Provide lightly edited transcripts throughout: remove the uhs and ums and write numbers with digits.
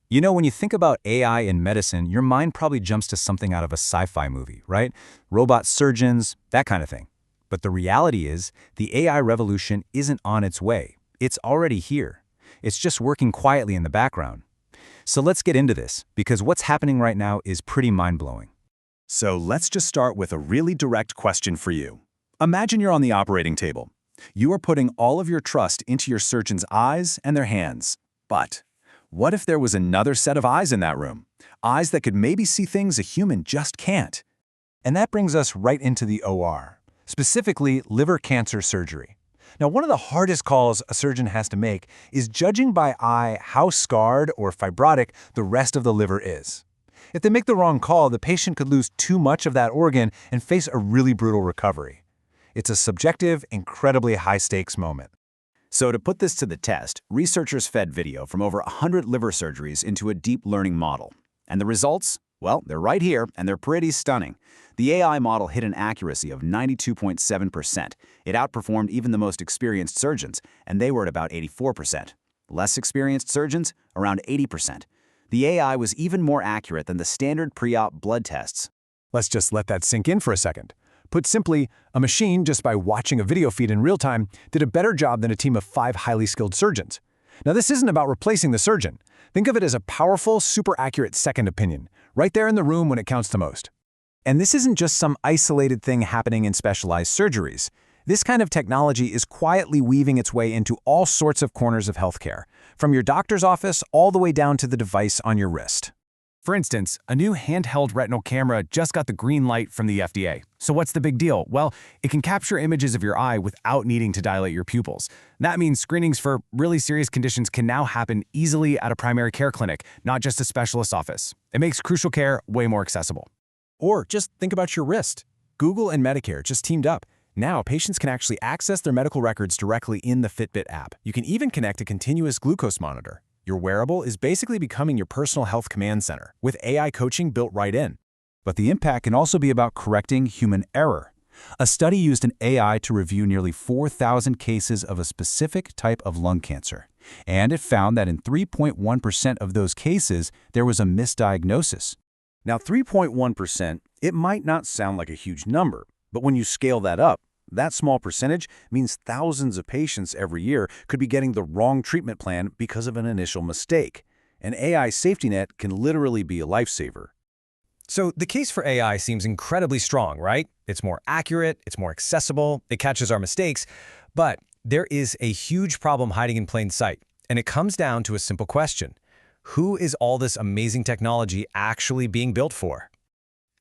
You know, when you think about AI in medicine, your mind probably jumps to something out of a sci-fi movie, right? Robot surgeons, that kind of thing. But the reality is, the AI revolution isn't on its way. It's already here. It's just working quietly in the background. So let's get into this, because what's happening right now is pretty mind-blowing. So let's just start with a really direct question for you. Imagine you're on the operating table. You are putting all of your trust into your surgeon's eyes and their hands. But what if there was another set of eyes in that room? Eyes that could maybe see things a human just can't. And that brings us right into the OR, specifically liver cancer surgery. Now, one of the hardest calls a surgeon has to make is judging by eye how scarred or fibrotic the rest of the liver is. If they make the wrong call, the patient could lose too much of that organ and face a really brutal recovery. It's a subjective, incredibly high-stakes moment. So to put this to the test, researchers fed video from over 100 liver surgeries into a deep learning model. And the results? Well, they're right here, and they're pretty stunning. The AI model hit an accuracy of 92.7%. It outperformed even the most experienced surgeons, and they were at about 84%. Less experienced surgeons, around 80%. The AI was even more accurate than the standard pre-op blood tests. Let's just let that sink in for a second. Put simply, a machine, just by watching a video feed in real time, did a better job than a team of 5 highly skilled surgeons. Now, this isn't about replacing the surgeon. Think of it as a powerful, super accurate second opinion, right there in the room when it counts the most. And this isn't just some isolated thing happening in specialized surgeries. This kind of technology is quietly weaving its way into all sorts of corners of healthcare, from your doctor's office all the way down to the device on your wrist. For instance, a new handheld retinal camera just got the green light from the FDA. So what's the big deal? Well, it can capture images of your eye without needing to dilate your pupils. That means screenings for really serious conditions can now happen easily at a primary care clinic, not just a specialist's office. It makes crucial care way more accessible. Or just think about your wrist. Google and Medicare just teamed up. Now, patients can actually access their medical records directly in the Fitbit app. You can even connect a continuous glucose monitor. Your wearable is basically becoming your personal health command center, with AI coaching built right in. But the impact can also be about correcting human error. A study used an AI to review nearly 4,000 cases of a specific type of lung cancer. And it found that in 3.1% of those cases, there was a misdiagnosis. Now, 3.1%, it might not sound like a huge number, but when you scale that up, that small percentage means thousands of patients every year could be getting the wrong treatment plan because of an initial mistake. An AI safety net can literally be a lifesaver. So the case for AI seems incredibly strong, right? It's more accurate, it's more accessible, it catches our mistakes, but there is a huge problem hiding in plain sight, and it comes down to a simple question. Who is all this amazing technology actually being built for?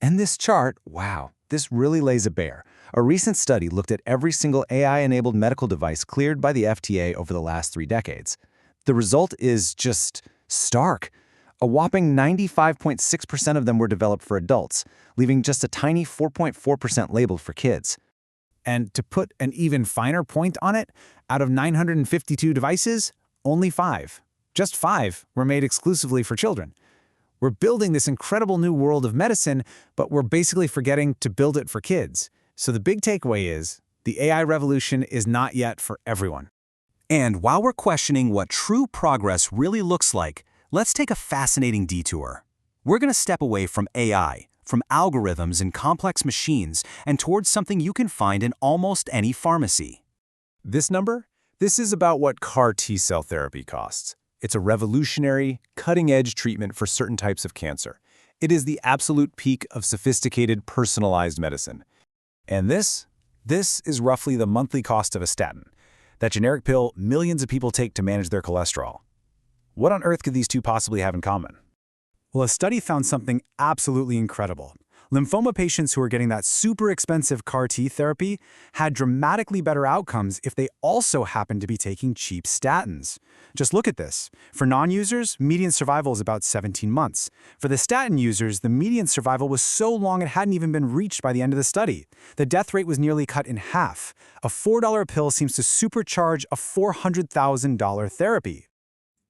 And this chart, wow, this really lays it bare. A recent study looked at every single AI-enabled medical device cleared by the FDA over the last 3 decades. The result is just stark. A whopping 95.6% of them were developed for adults, leaving just a tiny 4.4% labeled for kids. And to put an even finer point on it, out of 952 devices, only 5, just 5, were made exclusively for children. We're building this incredible new world of medicine, but we're basically forgetting to build it for kids. So the big takeaway is, the AI revolution is not yet for everyone. And while we're questioning what true progress really looks like, let's take a fascinating detour. We're going to step away from AI, from algorithms and complex machines, and towards something you can find in almost any pharmacy. This number? This is about what CAR T-cell therapy costs. It's a revolutionary, cutting-edge treatment for certain types of cancer. It is the absolute peak of sophisticated, personalized medicine. And this is roughly the monthly cost of a statin, that generic pill millions of people take to manage their cholesterol. What on earth could these two possibly have in common? Well, a study found something absolutely incredible. Lymphoma patients who were getting that super expensive CAR T therapy had dramatically better outcomes if they also happened to be taking cheap statins. Just look at this. For non-users, median survival is about 17 months. For the statin users, the median survival was so long it hadn't even been reached by the end of the study. The death rate was nearly cut in half. A $4 pill seems to supercharge a $400,000 therapy.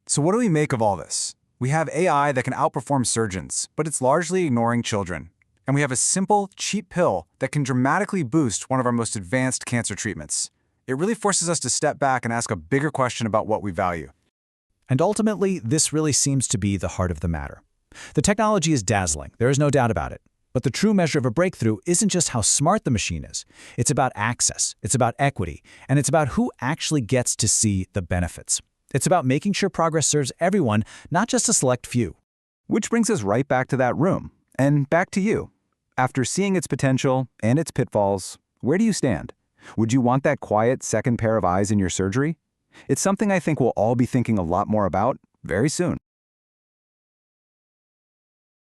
So what do we make of all this? We have AI that can outperform surgeons, but it's largely ignoring children. And we have a simple, cheap pill that can dramatically boost one of our most advanced cancer treatments. It really forces us to step back and ask a bigger question about what we value. And ultimately, this really seems to be the heart of the matter. The technology is dazzling, there is no doubt about it. But the true measure of a breakthrough isn't just how smart the machine is. It's about access, it's about equity, and it's about who actually gets to see the benefits. It's about making sure progress serves everyone, not just a select few. Which brings us right back to that room, and back to you. After seeing its potential and its pitfalls, where do you stand? Would you want that quiet second pair of eyes in your surgery? It's something I think we'll all be thinking a lot more about very soon.